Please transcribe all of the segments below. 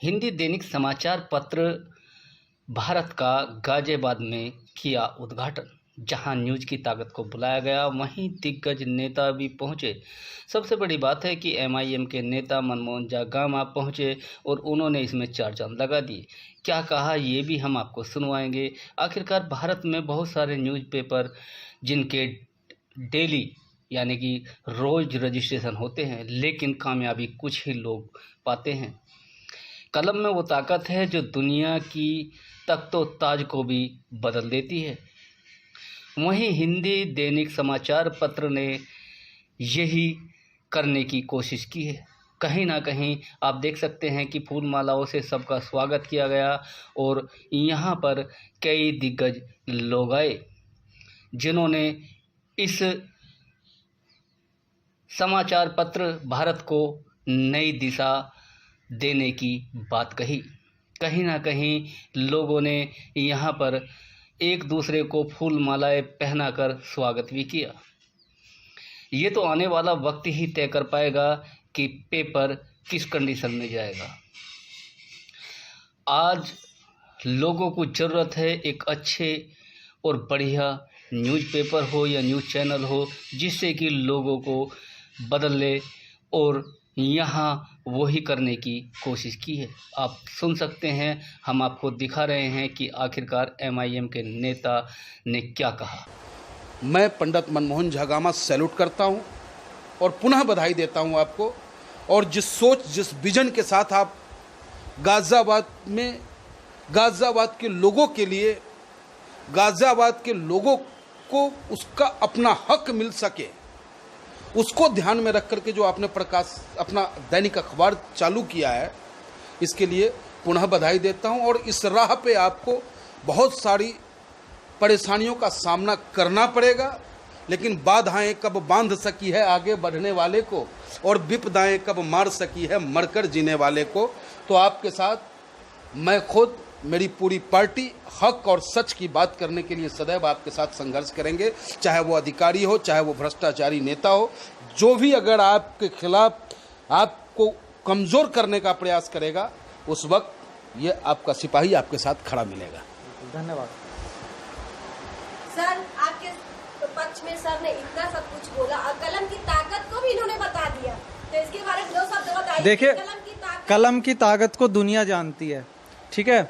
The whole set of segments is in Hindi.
हिंदी दैनिक समाचार पत्र भारत का गाजियाबाद में किया उद्घाटन। जहां न्यूज की ताकत को बुलाया गया, वहीं दिग्गज नेता भी पहुंचे। सबसे बड़ी बात है कि एमआईएम के नेता मनमोहन जहागामा पहुंचे और उन्होंने इसमें चार चांद लगा दिए। क्या कहा ये भी हम आपको सुनवाएंगे। आखिरकार भारत में बहुत सारे न्यूज़पेपर जिनके डेली यानी कि रोज रजिस्ट्रेशन होते हैं, लेकिन कामयाबी कुछ ही लोग पाते हैं। कलम में वो ताकत है जो दुनिया की तख्तो-ताज को भी बदल देती है। वहीं हिंदी दैनिक समाचार पत्र ने यही करने की कोशिश की है। कहीं ना कहीं आप देख सकते हैं कि फूल मालाओं से सबका स्वागत किया गया और यहाँ पर कई दिग्गज लोग आए जिन्होंने इस समाचार पत्र भारत को नई दिशा देने की बात कही। कहीं ना कहीं लोगों ने यहाँ पर एक दूसरे को फूल मालाएं पहनाकर स्वागत भी किया। ये तो आने वाला वक्त ही तय कर पाएगा कि पेपर किस कंडीशन में जाएगा। आज लोगों को ज़रूरत है एक अच्छे और बढ़िया न्यूज़पेपर हो या न्यूज़ चैनल हो जिससे कि लोगों को बदल ले, और यहाँ वही करने की कोशिश की है। आप सुन सकते हैं, हम आपको दिखा रहे हैं कि आखिरकार एमआईएम के नेता ने क्या कहा। मैं पंडित मनमोहन जहागामा सैल्यूट करता हूं और पुनः बधाई देता हूं आपको। और जिस सोच, जिस विजन के साथ आप गाज़ियाबाद के लोगों के लिए, गाज़ियाबाद के लोगों को उसका अपना हक मिल सके, उसको ध्यान में रख करके जो आपने अपना दैनिक अखबार चालू किया है, इसके लिए पुनः बधाई देता हूं। और इस राह पे आपको बहुत सारी परेशानियों का सामना करना पड़ेगा, लेकिन बाधाएं कब बांध सकी है आगे बढ़ने वाले को, और विपदाएं कब मार सकी है मरकर जीने वाले को। तो आपके साथ मैं खुद, मेरी पूरी पार्टी हक और सच की बात करने के लिए सदैव आपके साथ संघर्ष करेंगे, चाहे वो अधिकारी हो, चाहे वो भ्रष्टाचारी नेता हो। जो भी अगर आपके खिलाफ आपको कमज़ोर करने का प्रयास करेगा, उस वक्त ये आपका सिपाही आपके साथ खड़ा मिलेगा। धन्यवाद सर। आपके पक्ष में सर ने इतना सब कुछ बोला और कलम की ताकत को भी इन्होंने बता दिया, तो इसके बारे में 2 शब्द बताइए। देखिए, कलम की ताकत को दुनिया जानती है, ठीक है।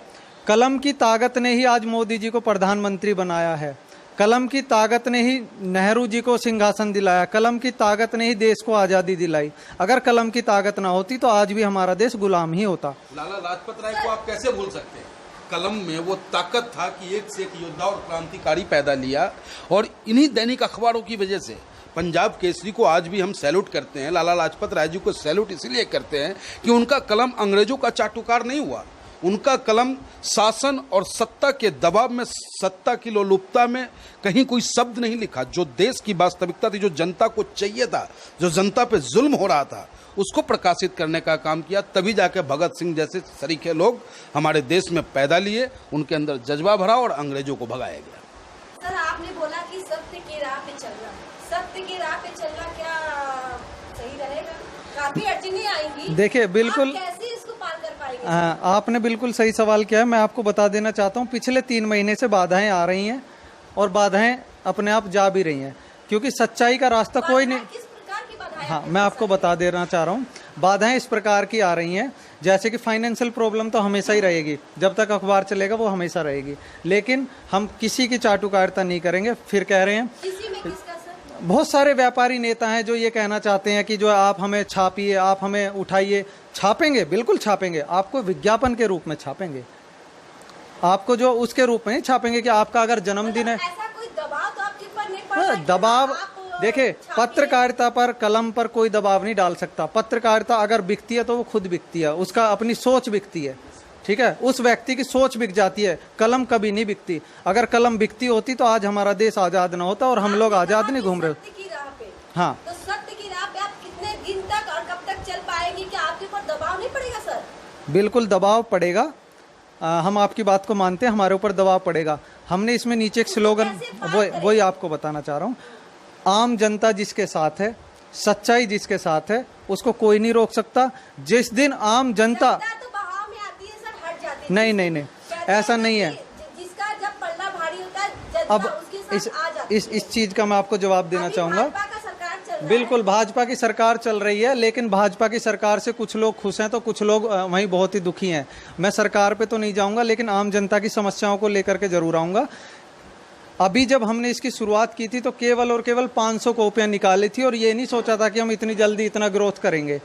कलम की ताकत ने ही आज मोदी जी को प्रधानमंत्री बनाया है। कलम की ताकत ने ही नेहरू जी को सिंहासन दिलाया। कलम की ताकत ने ही देश को आज़ादी दिलाई। अगर कलम की ताकत ना होती तो आज भी हमारा देश गुलाम ही होता। लाला लाजपत राय को आप कैसे भूल सकते हैं? कलम में वो ताकत था कि एक से एक योद्धा और क्रांतिकारी पैदा लिया, और इन्हीं दैनिक अखबारों की वजह से पंजाब केसरी को आज भी हम सैल्यूट करते हैं। लाला लाजपत राय जी को सैल्यूट इसलिए करते हैं कि उनका कलम अंग्रेजों का चाटुकार नहीं हुआ। उनका कलम शासन और सत्ता के दबाव में, सत्ता की लोलुपता में कहीं कोई शब्द नहीं लिखा। जो देश की वास्तविकता थी, जो जनता को चाहिए था, जो जनता पे जुल्म हो रहा था, उसको प्रकाशित करने का काम किया। तभी जाके भगत सिंह जैसे सरीखे लोग हमारे देश में पैदा लिए, उनके अंदर जज्बा भरा और अंग्रेजों को भगाया गया। सर, आपने बोला कि सत्य की राह पे चलना, सत्य की राह पे चलना क्या सही रहेगा? काफी अड़चनें आएंगी। देखिए, बिल्कुल कैसे इसको पार कर पाएंगे? आपने बिल्कुल सही सवाल किया है। मैं आपको बता देना चाहता हूँ, पिछले 3 महीने से बाधाएं आ रही हैं और बाधाएं अपने आप जा भी रही हैं, क्योंकि सच्चाई का रास्ता कोई नहीं। किस प्रकार की बाधाएं? हाँ, मैं आपको बता देना चाह रहा हूँ। बाधाएं इस प्रकार की आ रही हैं, जैसे कि फाइनेंशियल प्रॉब्लम तो हमेशा ही रहेगी, जब तक अखबार चलेगा वो हमेशा रहेगी, लेकिन हम किसी की चाटुकारिता नहीं करेंगे। फिर कह रहे हैं किसी में किसका सर? बहुत सारे व्यापारी नेता हैं जो ये कहना चाहते हैं कि जो आप हमें छापिए, आप हमें उठाइए। छापेंगे, बिल्कुल छापेंगे, आपको विज्ञापन के रूप में छापेंगे, आपको जो उसके रूप में छापेंगे कि आपका अगर जन्मदिन है। ऐसा कोई दबाव तो आपके ऊपर नहीं पड़ रहा? दबाव, देखिए, पत्रकारिता पर, कलम पर कोई दबाव नहीं डाल सकता। पत्रकारिता अगर बिकती है तो वो खुद बिकती है, उसका अपनी सोच बिकती है, ठीक है। उस व्यक्ति की सोच बिक जाती है, कलम कभी नहीं बिकती। अगर कलम बिकती होती तो आज हमारा देश आजाद ना होता और हम लोग आजाद नहीं घूम रहे। हाँ, तो सत्य की राह पे आप कितने दिन तक और कब तक चल पाएंगे? क्या आपके ऊपर दबाव नहीं पड़ेगा सर? बिल्कुल दबाव पड़ेगा। हम आपकी बात को मानते हैं, हमारे ऊपर दबाव पड़ेगा। हमने इसमें नीचे एक स्लोगन, वही आपको बताना चाह रहा हूँ। आम जनता जिसके साथ है, सच्चाई जिसके साथ है, उसको कोई नहीं रोक सकता। जिस दिन आम जनता, देती नहीं है। नहीं नहीं, कहते ऐसा हैं नहीं है। कि जिसका जब पल्ला भारी होता है जनता अब उसके साथ आ जाती इस चीज का मैं आपको जवाब देना अभी चाहूंगा। भाजपा का सरकार चल रहा है। बिल्कुल भाजपा की सरकार चल रही है, लेकिन भाजपा की सरकार से कुछ लोग खुश हैं तो कुछ लोग वहीं बहुत ही दुखी हैं। मैं सरकार पे तो नहीं जाऊंगा, लेकिन आम जनता की समस्याओं को लेकर के जरूर आऊंगा। अभी जब हमने इसकी शुरुआत की थी तो केवल और केवल 500 कॉपियां निकाली थी, और ये नहीं सोचा था कि हम इतनी जल्दी इतना ग्रोथ करेंगे।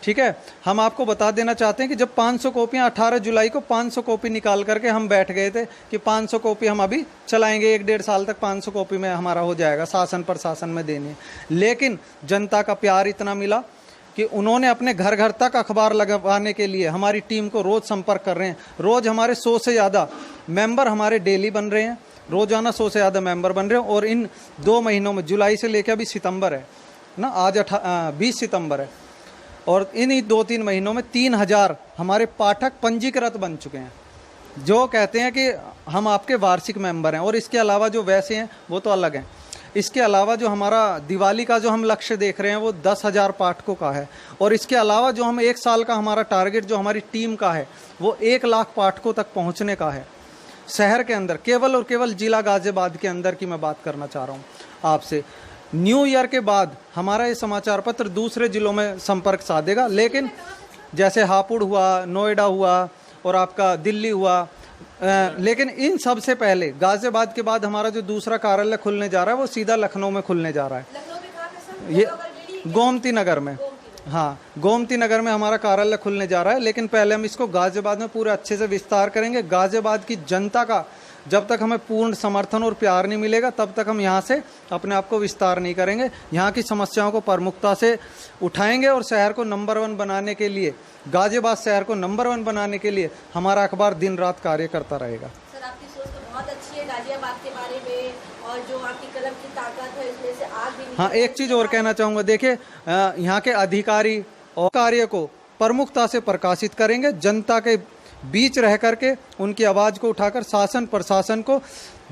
ठीक है, हम आपको बता देना चाहते हैं कि जब 500 कॉपियां 18 जुलाई को 500 कॉपी निकाल करके हम बैठ गए थे कि 500 कॉपी हम अभी चलाएंगे, 1-1.5 साल तक 500 कॉपी में हमारा हो जाएगा, शासन प्रशासन में देने। लेकिन जनता का प्यार इतना मिला कि उन्होंने अपने घर घर तक अखबार लगवाने के लिए हमारी टीम को रोज संपर्क कर रहे हैं। रोज हमारे 100 से ज़्यादा मेंबर हमारे डेली बन रहे हैं, रोजाना 100 से ज़्यादा मेंबर बन रहे हैं। और इन 2 महीनों में, जुलाई से लेकर अभी सितंबर है ना, आज 20 सितंबर है, और इन 2-3 महीनों में 3000 हमारे पाठक पंजीकृत बन चुके हैं, जो कहते हैं कि हम आपके वार्षिक मेंबर हैं। और इसके अलावा जो वैसे हैं वो तो अलग हैं। इसके अलावा जो हमारा दिवाली का जो हम लक्ष्य देख रहे हैं वो 10,000 पाठकों का है। और इसके अलावा जो हम 1 साल का हमारा टारगेट जो हमारी टीम का है वो 1 लाख पाठकों तक पहुंचने का है शहर के अंदर, केवल और केवल जिला गाजियाबाद के अंदर की मैं बात करना चाह रहा हूँ आपसे। न्यू ईयर के बाद हमारा ये समाचार पत्र दूसरे जिलों में संपर्क साधेगा, लेकिन जैसे हापुड़ हुआ, नोएडा हुआ और आपका दिल्ली हुआ, लेकिन इन सब से पहले गाजियाबाद के बाद हमारा जो दूसरा कार्यालय खुलने जा रहा है वो सीधा लखनऊ में खुलने जा रहा है। लखनऊ में कहाँ पे सर? ये गोमती नगर में, हाँ गोमती नगर में हमारा कार्यालय खुलने जा रहा है। लेकिन पहले हम इसको गाजियाबाद में पूरे अच्छे से विस्तार करेंगे। गाजियाबाद की जनता का जब तक हमें पूर्ण समर्थन और प्यार नहीं मिलेगा तब तक हम यहाँ से अपने आप को विस्तार नहीं करेंगे। यहाँ की समस्याओं को प्रमुखता से उठाएंगे और शहर को नंबर 1 बनाने के लिए, गाजियाबाद शहर को नंबर 1 बनाने के लिए हमारा अखबार दिन रात कार्य करता रहेगा। सर आपकी सोच तो बहुत अच्छी है गाजियाबाद के बारे में, और जो आपकी कलम की ताकत है इसमें से आग भी हाँ, एक चीज़ और कहना चाहूँगा। देखिए, यहाँ के अधिकारी और कार्य को प्रमुखता से प्रकाशित करेंगे, जनता के बीच रह करके उनकी आवाज़ को उठाकर शासन प्रशासन को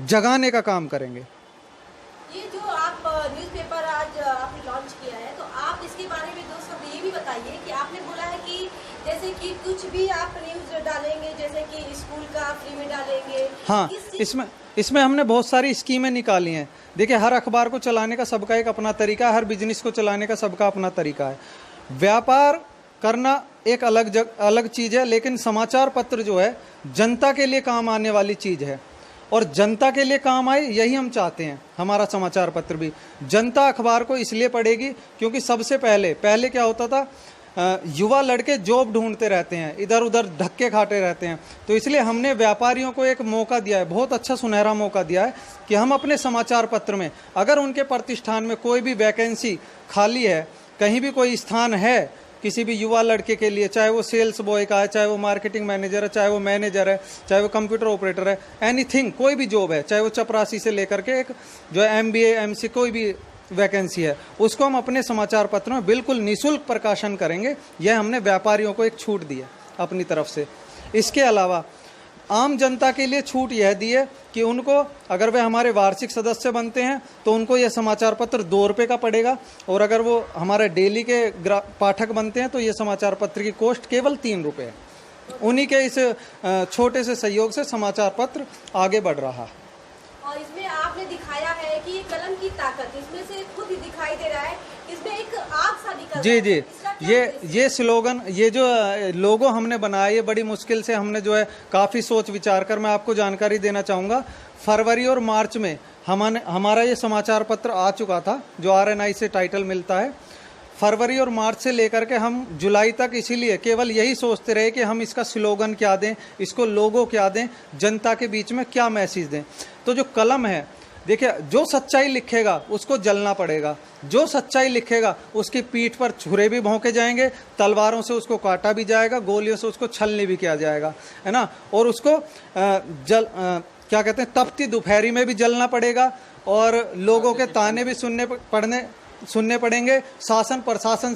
जगाने का काम करेंगे। ये जो आप न्यूज़पेपर आज आपने लॉन्च किया है, तो आप इसके बारे में 2 शब्द ये भी बताइए कि आपने बोला है कि जैसे कि कुछ भी आप न्यूज़ डालेंगे, जैसे कि स्कूल का फ्री में डालेंगे। हाँ, इसमें हमने बहुत सारी स्कीमें निकाली हैं। देखिए, हर अखबार को चलाने का सबका एक अपना तरीका है, हर बिजनेस को चलाने का सबका अपना तरीका है। व्यापार करना एक अलग चीज़ है, लेकिन समाचार पत्र जो है जनता के लिए काम आने वाली चीज़ है, और जनता के लिए काम आए यही हम चाहते हैं। हमारा समाचार पत्र भी जनता अखबार को इसलिए पढ़ेगी क्योंकि सबसे पहले क्या होता था, युवा लड़के जॉब ढूंढते रहते हैं, इधर उधर धक्के खाते रहते हैं। तो इसलिए हमने व्यापारियों को एक मौका दिया है, बहुत अच्छा सुनहरा मौका दिया है कि हम अपने समाचार पत्र में अगर उनके प्रतिष्ठान में कोई भी वैकेंसी खाली है, कहीं भी कोई स्थान है किसी भी युवा लड़के के लिए, चाहे वो सेल्स बॉय का है, चाहे वो मार्केटिंग मैनेजर है, चाहे वो मैनेजर है, चाहे वो कंप्यूटर ऑपरेटर है, एनीथिंग, कोई भी जॉब है, चाहे वो चपरासी से लेकर के एक जो है MBA MC कोई भी वैकेंसी है, उसको हम अपने समाचार पत्र में बिल्कुल निःशुल्क प्रकाशन करेंगे। यह हमने व्यापारियों को एक छूट दी है अपनी तरफ से। इसके अलावा आम जनता के लिए छूट यह दी है कि उनको, अगर वे हमारे वार्षिक सदस्य बनते हैं तो उनको यह समाचार पत्र 2 रुपये का पड़ेगा, और अगर वो हमारे डेली के पाठक बनते हैं तो ये समाचार पत्र की कॉस्ट केवल 3 रुपये है। उन्हीं के इस छोटे से सहयोग से समाचार पत्र आगे बढ़ रहा है। और इसमें आपने दिखाया है कि ये कलम की ताकत इसमें से खुद ही दिखाई दे रहा है, इसमें एक आग सा निकल जी जी, इसका क्या ये स्लोगन, ये जो लोगो हमने बनाया, ये बड़ी मुश्किल से हमने जो है काफ़ी सोच विचार कर, मैं आपको जानकारी देना चाहूँगा, फरवरी और मार्च में हमारा ये समाचार पत्र आ चुका था, जो RNI से टाइटल मिलता है। फरवरी और मार्च से लेकर के हम जुलाई तक इसीलिए केवल यही सोचते रहे कि हम इसका स्लोगन क्या दें, इसको लोगो क्या दें, जनता के बीच में क्या मैसेज दें। तो जो कलम है, देखिए, जो सच्चाई लिखेगा उसको जलना पड़ेगा, जो सच्चाई लिखेगा उसकी पीठ पर छुरे भी भौंके जाएंगे, तलवारों से उसको काटा भी जाएगा, गोलियों से उसको छलनी भी किया जाएगा, है ना, और उसको क्या कहते हैं, तपती दोपहरी में भी जलना पड़ेगा, और लोगों के ताने भी सुनने पड़ेंगे, शासन प्रशासन